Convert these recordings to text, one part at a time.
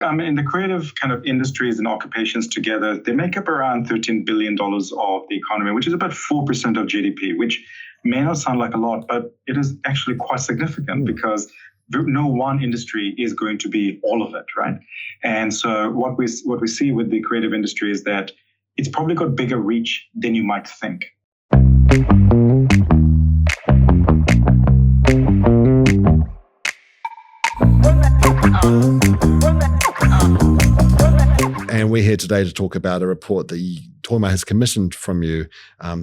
The creative kind of industries and occupations together, they make up around $13 billion of the economy, which is about 4% of GDP, which may not sound like a lot, but it is actually quite significant because no one industry is going to be all of it, right? And so what we see with the creative industry is that it's probably got bigger reach than you might think. And we're here today to talk about a report that Toima has commissioned from you,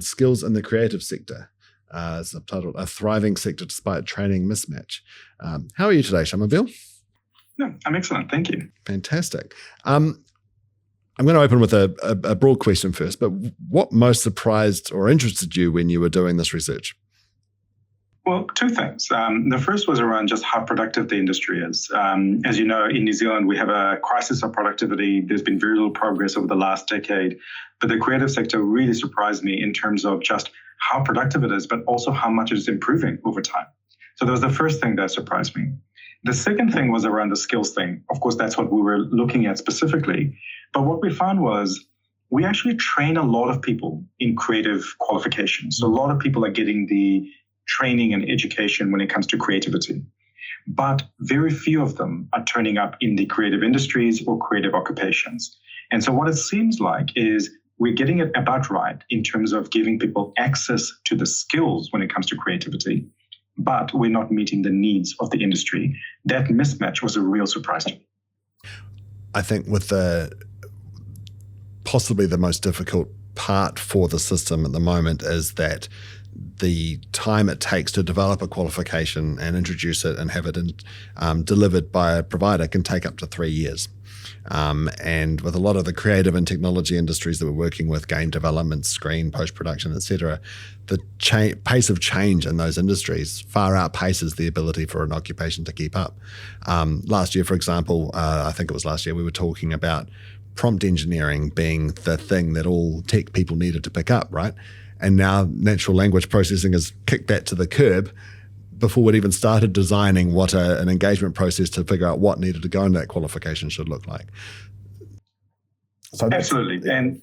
Skills in the Creative Sector, subtitled A Thriving Sector Despite Training Mismatch. How are you today, Shamubeel? No, I'm excellent. Thank you. Fantastic. I'm going to open with a broad question first, but what most surprised or interested you when you were doing this research? Well, two things. The first was around just how productive the industry is. As you know, in New Zealand, we have a crisis of productivity. There's been very little progress over the last decade, but the creative sector really surprised me in terms of just how productive it is, but also how much it is improving over time. So that was the first thing that surprised me. The second thing was around the skills thing. Of course, that's what we were looking at specifically. But what we found was we actually train a lot of people in creative qualifications. So a lot of people are getting the training and education when it comes to creativity. But very few of them are turning up in the creative industries or creative occupations. And so what it seems like is we're getting it about right in terms of giving people access to the skills when it comes to creativity, but we're not meeting the needs of the industry. That mismatch was a real surprise to me. I think with possibly the most difficult part for the system at the moment is that the time it takes to develop a qualification and introduce it and have it delivered by a provider can take up to 3 years. And with a lot of the creative and technology industries that we're working with, game development, screen, post-production, etc., the pace of change in those industries far outpaces the ability for an occupation to keep up. Last year, for example, I think it was last year, we were talking about prompt engineering being the thing that all tech people needed to pick up, right? And now natural language processing has kicked that to the curb before we'd even started designing what an engagement process to figure out what needed to go into that qualification should look like. So absolutely. And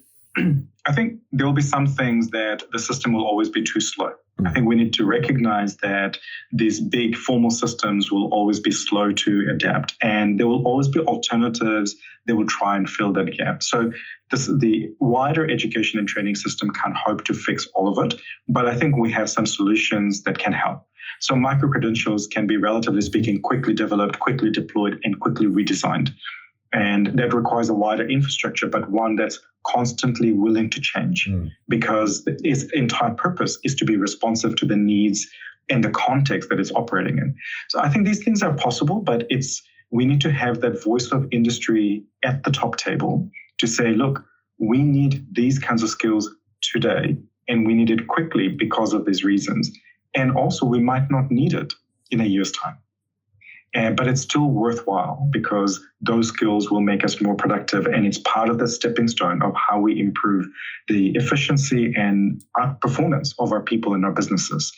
I think there will be some things that the system will always be too slow. I think we need to recognize that these big formal systems will always be slow to adapt, and there will always be alternatives that will try and fill that gap. So the wider education and training system can't hope to fix all of it, but I think we have some solutions that can help. So micro-credentials can be, relatively speaking, quickly developed, quickly deployed, and quickly redesigned. And that requires a wider infrastructure, but one that's constantly willing to change because its entire purpose is to be responsive to the needs and the context that it's operating in. So I think these things are possible, but we need to have that voice of industry at the top table to say, look, we need these kinds of skills today, and we need it quickly because of these reasons. And also, we might not need it in a year's time. But it's still worthwhile because those skills will make us more productive, and it's part of the stepping stone of how we improve the efficiency and performance of our people and our businesses.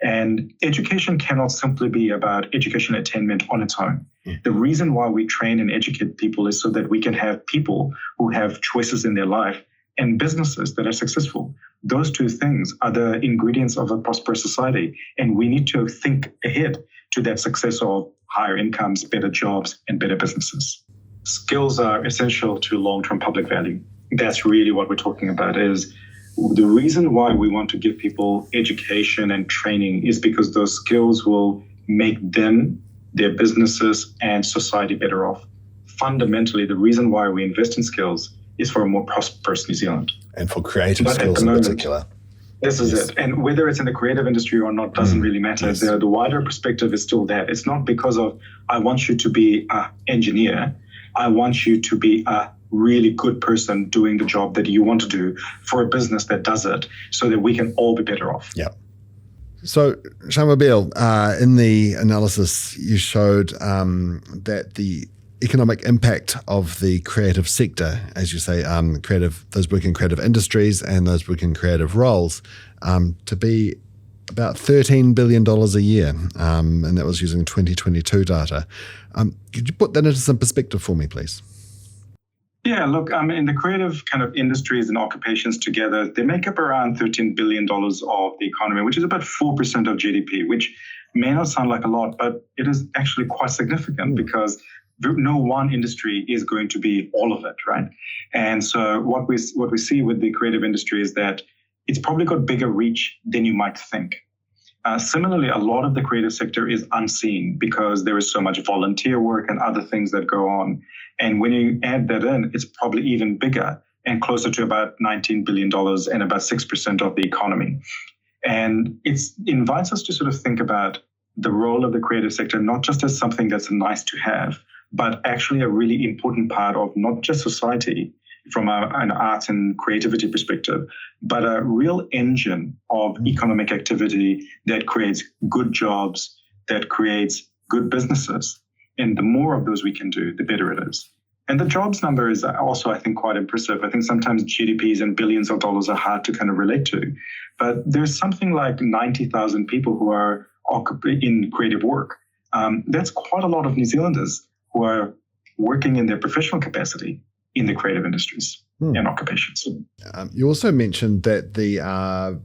And education cannot simply be about education attainment on its own. The reason why we train and educate people is so that we can have people who have choices in their life and businesses that are successful. Those two things are the ingredients of a prosperous society, and we need to think ahead to that success of higher incomes, better jobs, and better businesses. Skills are essential to long-term public value. That's really what we're talking about. Is the reason why we want to give people education and training is because those skills will make them, their businesses, and society better off. Fundamentally, the reason why we invest in skills is for a more prosperous New Zealand. And for creative skills in particular. This is it. And whether it's in the creative industry or not doesn't really matter. Yes. The wider perspective is still that. It's not because of, I want you to be an engineer. I want you to be a really good person doing the job that you want to do for a business that does it so that we can all be better off. Yeah. So, Shamubeel, in the analysis, you showed that the economic impact of the creative sector, as you say, those working in creative industries and those working in creative roles, to be about $13 billion a year, and that was using 2022 data. Could you put that into some perspective for me, please? Yeah, look, in the creative kind of industries and occupations together, they make up around $13 billion of the economy, which is about 4% of GDP, which may not sound like a lot, but it is actually quite significant because no one industry is going to be all of it, right? And so what we see with the creative industry is that it's probably got bigger reach than you might think. Similarly, a lot of the creative sector is unseen because there is so much volunteer work and other things that go on. And when you add that in, it's probably even bigger and closer to about $19 billion and about 6% of the economy. And it invites us to sort of think about the role of the creative sector, not just as something that's nice to have, but actually a really important part of not just society from an arts and creativity perspective, but a real engine of economic activity that creates good jobs, that creates good businesses. And the more of those we can do, the better it is. And the jobs number is also, I think, quite impressive. I think sometimes GDPs and billions of dollars are hard to kind of relate to. But there's something like 90,000 people who are in creative work. That's quite a lot of New Zealanders who are working in their professional capacity in the creative industries and occupations. You also mentioned that the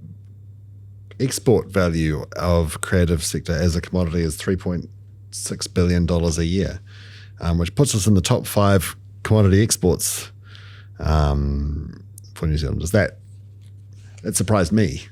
export value of creative sector as a commodity is $3.6 billion a year, which puts us in the top 5 commodity exports for New Zealand. It surprised me.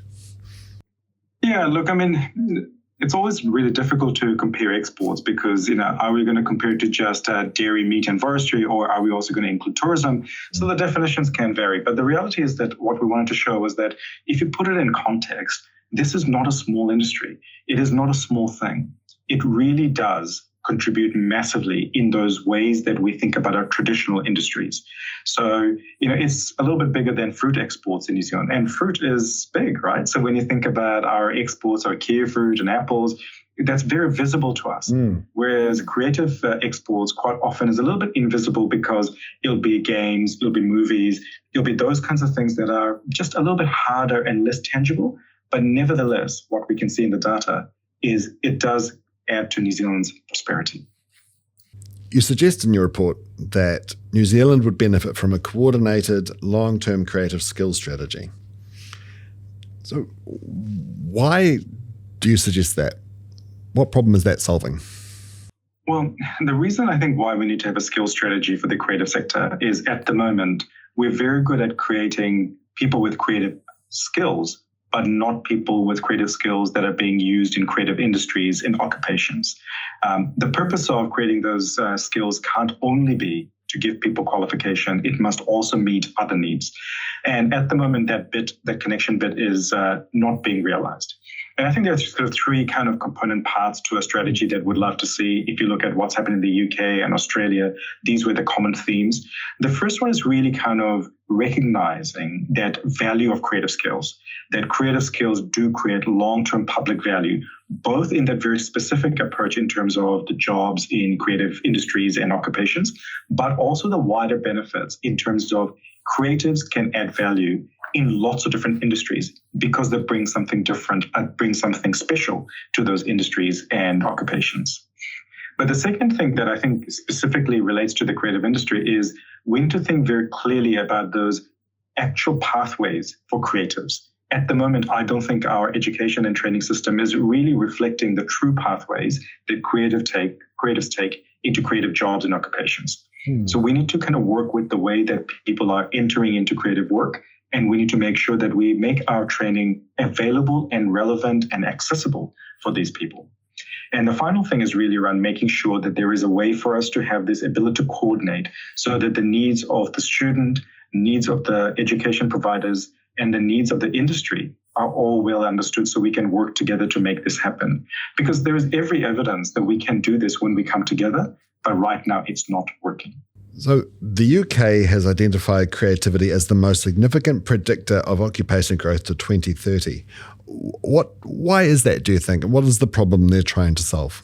Yeah, look, I mean, it's always really difficult to compare exports because, are we going to compare it to just dairy, meat, and forestry, or are we also going to include tourism? So the definitions can vary. But the reality is that what we wanted to show was that if you put it in context, this is not a small industry. It is not a small thing. It really does contribute massively in those ways that we think about our traditional industries. So, it's a little bit bigger than fruit exports in New Zealand. And fruit is big, right? So when you think about our exports, our kiwi fruit and apples, that's very visible to us. Whereas creative exports quite often is a little bit invisible because it'll be games, it'll be movies, it'll be those kinds of things that are just a little bit harder and less tangible. But nevertheless, what we can see in the data is it does add to New Zealand's prosperity. You suggest in your report that New Zealand would benefit from a coordinated long-term creative skills strategy. So why do you suggest that? What problem is that solving? Well, the reason I think why we need to have a skills strategy for the creative sector is at the moment, we're very good at creating people with creative skills, but not people with creative skills that are being used in creative industries and occupations. The purpose of creating those skills can't only be to give people qualification, it must also meet other needs. And at the moment, that connection bit is not being realized. And I think there's sort of 3 kind of component parts to a strategy that we'd love to see. If you look at what's happened in the UK and Australia, these were the common themes. The first one is really kind of recognizing that value of creative skills, that creative skills do create long-term public value, both in that very specific approach in terms of the jobs in creative industries and occupations, but also the wider benefits in terms of creatives can add value in lots of different industries because they bring something different, bring something special to those industries and occupations. But the second thing that I think specifically relates to the creative industry is we need to think very clearly about those actual pathways for creatives. At the moment, I don't think our education and training system is really reflecting the true pathways that creatives take into creative jobs and occupations. So we need to kind of work with the way that people are entering into creative work, and we need to make sure that we make our training available and relevant and accessible for these people. And the final thing is really around making sure that there is a way for us to have this ability to coordinate so that the needs of the student, needs of the education providers, and the needs of the industry are all well understood so we can work together to make this happen. Because there is every evidence that we can do this when we come together, but right now it's not working. So the UK has identified creativity as the most significant predictor of occupation growth to 2030. Why is that, do you think? And what is the problem they're trying to solve?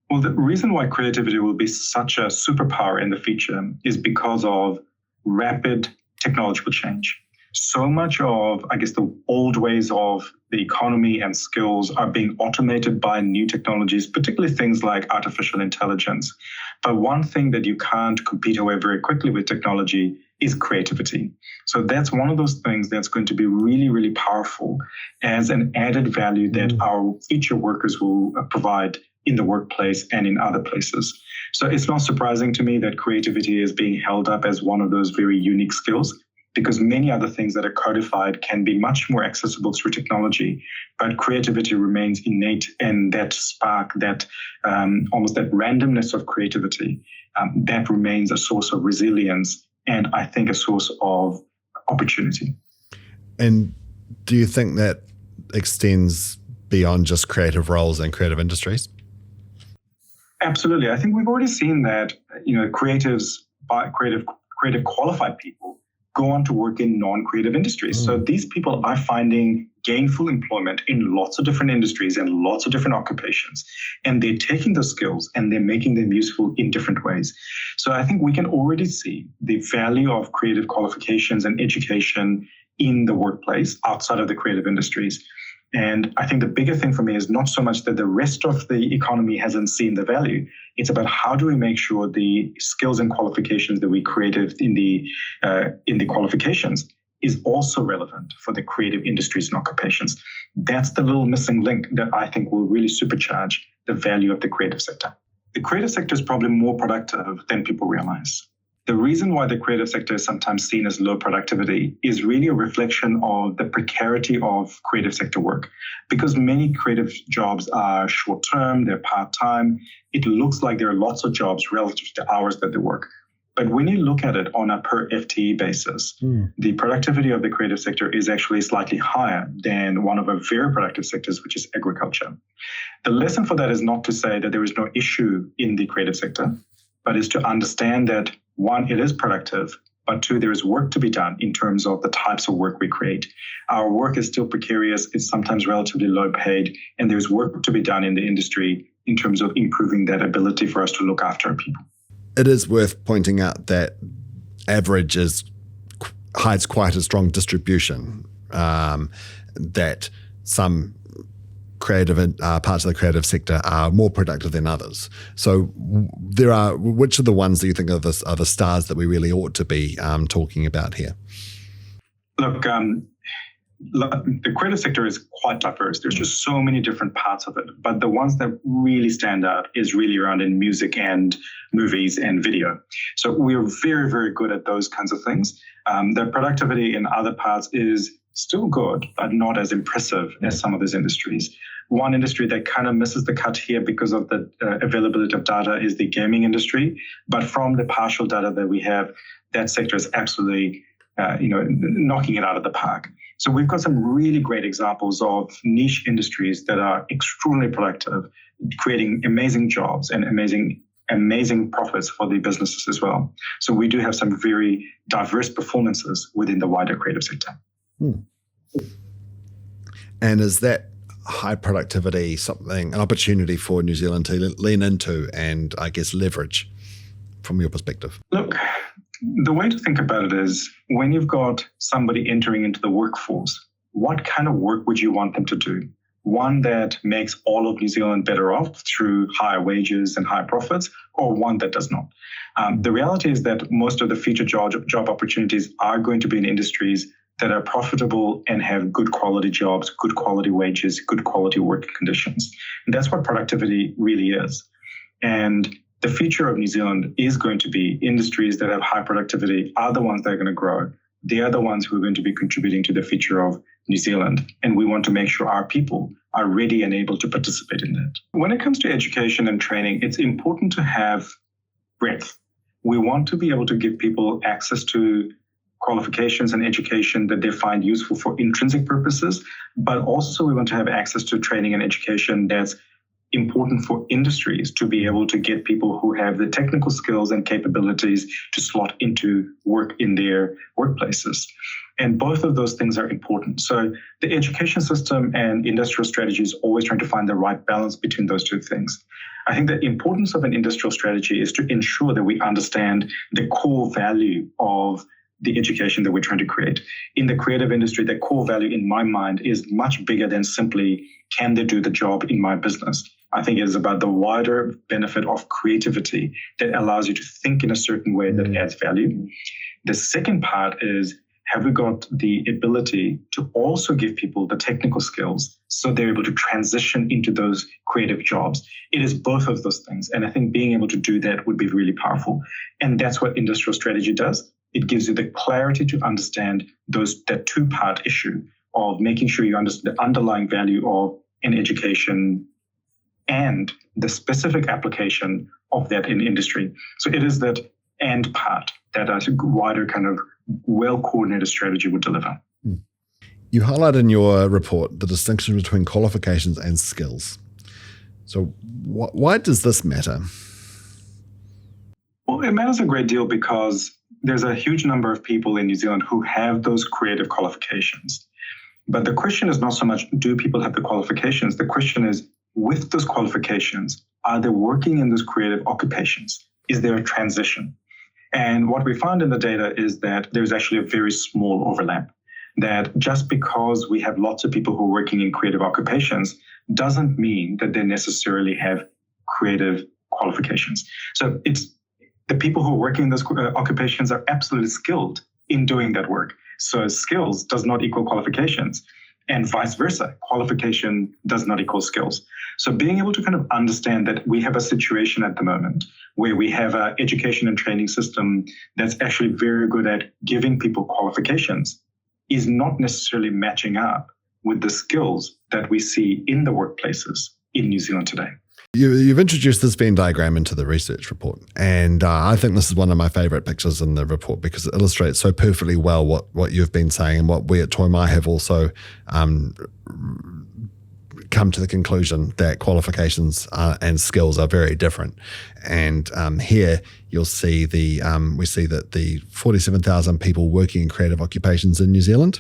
Well, the reason why creativity will be such a superpower in the future is because of rapid technological change. so much of, I guess, the old ways of the economy and skills are being automated by new technologies, particularly things like artificial intelligence. But one thing that you can't compete away very quickly with technology is creativity. So that's one of those things that's going to be really, really powerful as an added value that our future workers will provide in the workplace and in other places. So it's not surprising to me that creativity is being held up as one of those very unique skills, because many other things that are codified can be much more accessible through technology, but creativity remains innate, and that spark, that almost that randomness of creativity, that remains a source of resilience and I think a source of opportunity. And do you think that extends beyond just creative roles and creative industries? Absolutely. I think we've already seen that, creative qualified people go on to work in non-creative industries. So these people are finding gainful employment in lots of different industries and lots of different occupations. And they're taking those skills and they're making them useful in different ways. So I think we can already see the value of creative qualifications and education in the workplace outside of the creative industries. And I think the bigger thing for me is not so much that the rest of the economy hasn't seen the value. It's about how do we make sure the skills and qualifications that we created in the qualifications is also relevant for the creative industries and occupations. That's the little missing link that I think will really supercharge the value of the creative sector. The creative sector is probably more productive than people realize. The reason why the creative sector is sometimes seen as low productivity is really a reflection of the precarity of creative sector work. Because many creative jobs are short-term, they're part-time. It looks like there are lots of jobs relative to the hours that they work. But when you look at it on a per FTE basis, the productivity of the creative sector is actually slightly higher than one of our very productive sectors, which is agriculture. The lesson for that is not to say that there is no issue in the creative sector, but is to understand that, one, it is productive, but two, there is work to be done in terms of the types of work we create. Our work is still precarious, it's sometimes relatively low paid, and there's work to be done in the industry in terms of improving that ability for us to look after our people. It is worth pointing out that average hides quite a strong distribution, that some creative parts of the creative sector are more productive than others. So which are the ones that you think are the stars that we really ought to be talking about here? Look, the creative sector is quite diverse. There's just so many different parts of it. But the ones that really stand out is really around in music and movies and video. So we're very, very good at those kinds of things. The productivity in other parts is still good, but not as impressive as some of these industries. One industry that kind of misses the cut here because of the availability of data is the gaming industry. But from the partial data that we have, that sector is absolutely knocking it out of the park. So we've got some really great examples of niche industries that are extremely productive, creating amazing jobs and amazing profits for the businesses as well. So we do have some very diverse performances within the wider creative sector. And is that high productivity an opportunity for New Zealand to lean into and, I guess, leverage from your perspective? Look, the way to think about it is when you've got somebody entering into the workforce, what kind of work would you want them to do? One that makes all of New Zealand better off through higher wages and higher profits, or one that does not? The reality is that most of the future job opportunities are going to be in industries that are profitable and have good quality jobs, good quality wages, good quality working conditions. And that's what productivity really is. And the future of New Zealand is going to be industries that have high productivity are the ones that are going to grow. They are the ones who are going to be contributing to the future of New Zealand. And we want to make sure our people are ready and able to participate in that. When it comes to education and training, it's important to have breadth. We want to be able to give people access to qualifications and education that they find useful for intrinsic purposes, but also we want to have access to training and education that's important for industries to be able to get people who have the technical skills and capabilities to slot into work in their workplaces. And both of those things are important. So the education system and industrial strategy is always trying to find the right balance between those two things. I think the importance of an industrial strategy is to ensure that we understand the core value of the education that we're trying to create. In the creative industry, the core value in my mind is much bigger than simply, can they do the job in my business? I think it is about the wider benefit of creativity that allows you to think in a certain way that adds value. The second part is, have we got the ability to also give people the technical skills so they're able to transition into those creative jobs? It is both of those things. And I think being able to do that would be really powerful. And that's what industrial strategy does. It gives you the clarity to understand that two-part issue of making sure you understand the underlying value of an education and the specific application of that in industry. So it is that and part that a wider kind of well-coordinated strategy would deliver. You highlight in your report the distinction between qualifications and skills. So why does this matter? Well, it matters a great deal because there's a huge number of people in New Zealand who have those creative qualifications. But the question is not so much, do people have the qualifications? The question is, with those qualifications, are they working in those creative occupations? Is there a transition? And what we found in the data is that there's actually a very small overlap. That just because we have lots of people who are working in creative occupations doesn't mean that they necessarily have creative qualifications. So it's the people who are working in those occupations are absolutely skilled in doing that work. So skills does not equal qualifications, and vice versa. Qualification does not equal skills. So being able to kind of understand that we have a situation at the moment where we have an education and training system that's actually very good at giving people qualifications is not necessarily matching up with the skills that we see in the workplaces in New Zealand today. You've introduced this Venn diagram into the research report, and I think this is one of my favourite pictures in the report because it illustrates so perfectly well what you've been saying and what we at Toimai have also come to the conclusion that qualifications and skills are very different. And here you'll see we see that the 47,000 people working in creative occupations in New Zealand,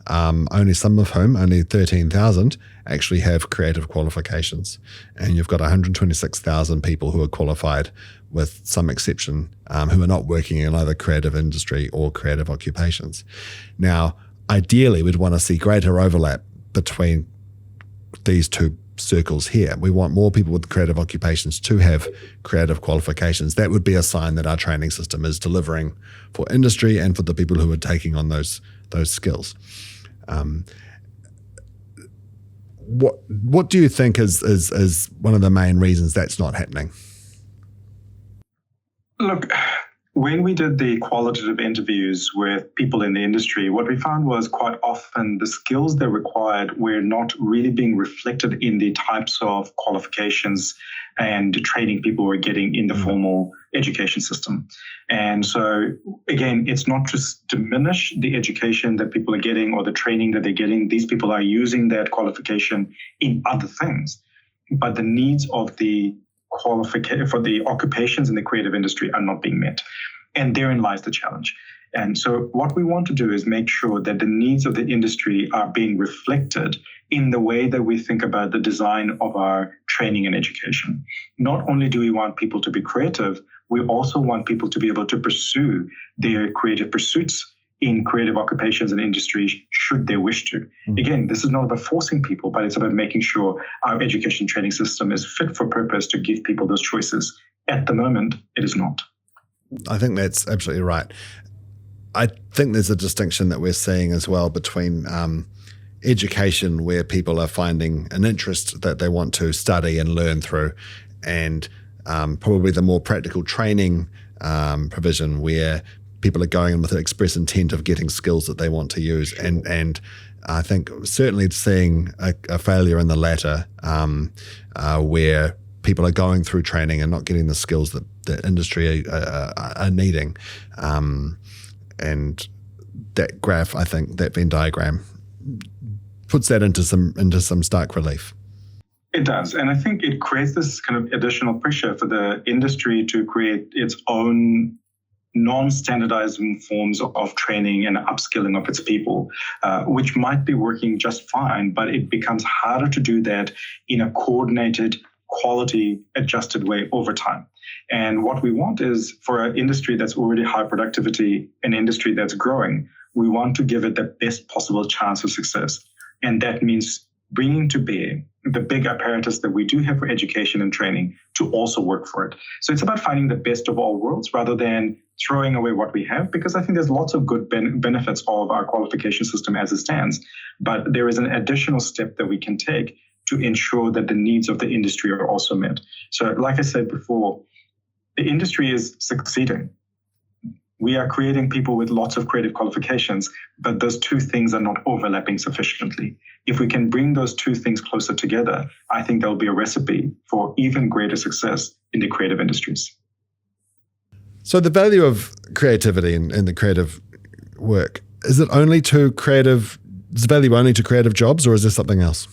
only some of whom, only 13,000, actually have creative qualifications. And you've got 126,000 people who are qualified with some exception, who are not working in either creative industry or creative occupations. Now, ideally, we'd want to see greater overlap between these two circles here. We want more people with creative occupations to have creative qualifications. That would be a sign that our training system is delivering for industry and for the people who are taking on those skills. What do you think is one of the main reasons that's not happening? Look, when we did the qualitative interviews with people in the industry, what we found was quite often the skills they required were not really being reflected in the types of qualifications and training people were getting in the formal education system. And so, again, it's not just diminish the education that people are getting or the training that they're getting. These people are using that qualification in other things. But the needs of the qualification for the occupations in the creative industry are not being met. And therein lies the challenge. And so what we want to do is make sure that the needs of the industry are being reflected in the way that we think about the design of our training and education. Not only do we want people to be creative, we also want people to be able to pursue their creative pursuits in creative occupations and industries should they wish to. Again, this is not about forcing people, but it's about making sure our education training system is fit for purpose to give people those choices. At the moment, it is not. I think that's absolutely right. I think there's a distinction that we're seeing as well between education where people are finding an interest that they want to study and learn through, and probably the more practical training provision where people are going in with an express intent of getting skills that they want to use. And I think certainly seeing a failure in the latter where people are going through training and not getting the skills that the industry are needing. And that graph, I think, that Venn diagram puts that into some stark relief. It does. And I think it creates this kind of additional pressure for the industry to create its own non-standardized forms of training and upskilling of its people, which might be working just fine, but it becomes harder to do that in a coordinated quality adjusted way over time. And what we want is for an industry that's already high productivity, an industry that's growing, we want to give it the best possible chance of success. And that means bringing to bear the big apparatus that we do have for education and training to also work for it. So it's about finding the best of all worlds rather than throwing away what we have, because I think there's lots of good benefits of our qualification system as it stands. But there is an additional step that we can take to ensure that the needs of the industry are also met. So like I said before, the industry is succeeding. We are creating people with lots of creative qualifications, but those two things are not overlapping sufficiently. If we can bring those two things closer together, I think there'll be a recipe for even greater success in the creative industries. So the value of creativity in the creative work, is it only to creative, is the value only to creative jobs, or is there something else?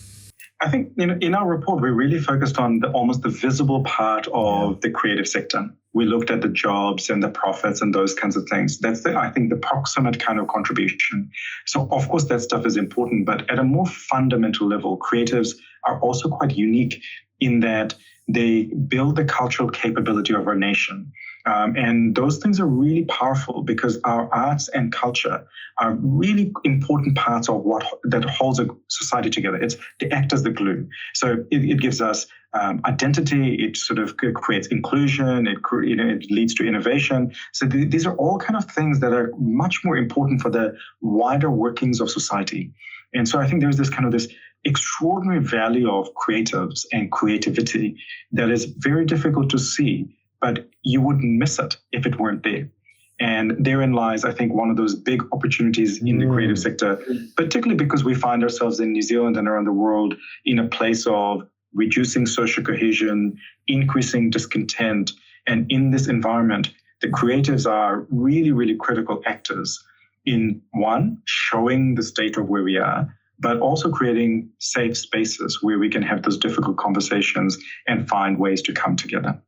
I think in our report, we really focused on almost the visible part of the creative sector. We looked at the jobs and the profits and those kinds of things. That's, I think, the proximate kind of contribution. So, of course, that stuff is important, but at a more fundamental level, creatives are also quite unique in that they build the cultural capability of our nation. And those things are really powerful because our arts and culture are really important parts of what that holds a society together. They act as the glue. So it gives us identity. It sort of creates inclusion. It leads to innovation. So these are all kind of things that are much more important for the wider workings of society. And so I think there's this extraordinary value of creatives and creativity that is very difficult to see, but you wouldn't miss it if it weren't there. And therein lies, I think, one of those big opportunities in the creative sector, particularly because we find ourselves in New Zealand and around the world in a place of reducing social cohesion, increasing discontent. And in this environment, the creatives are really, really critical actors in, one, showing the state of where we are, but also creating safe spaces where we can have those difficult conversations and find ways to come together.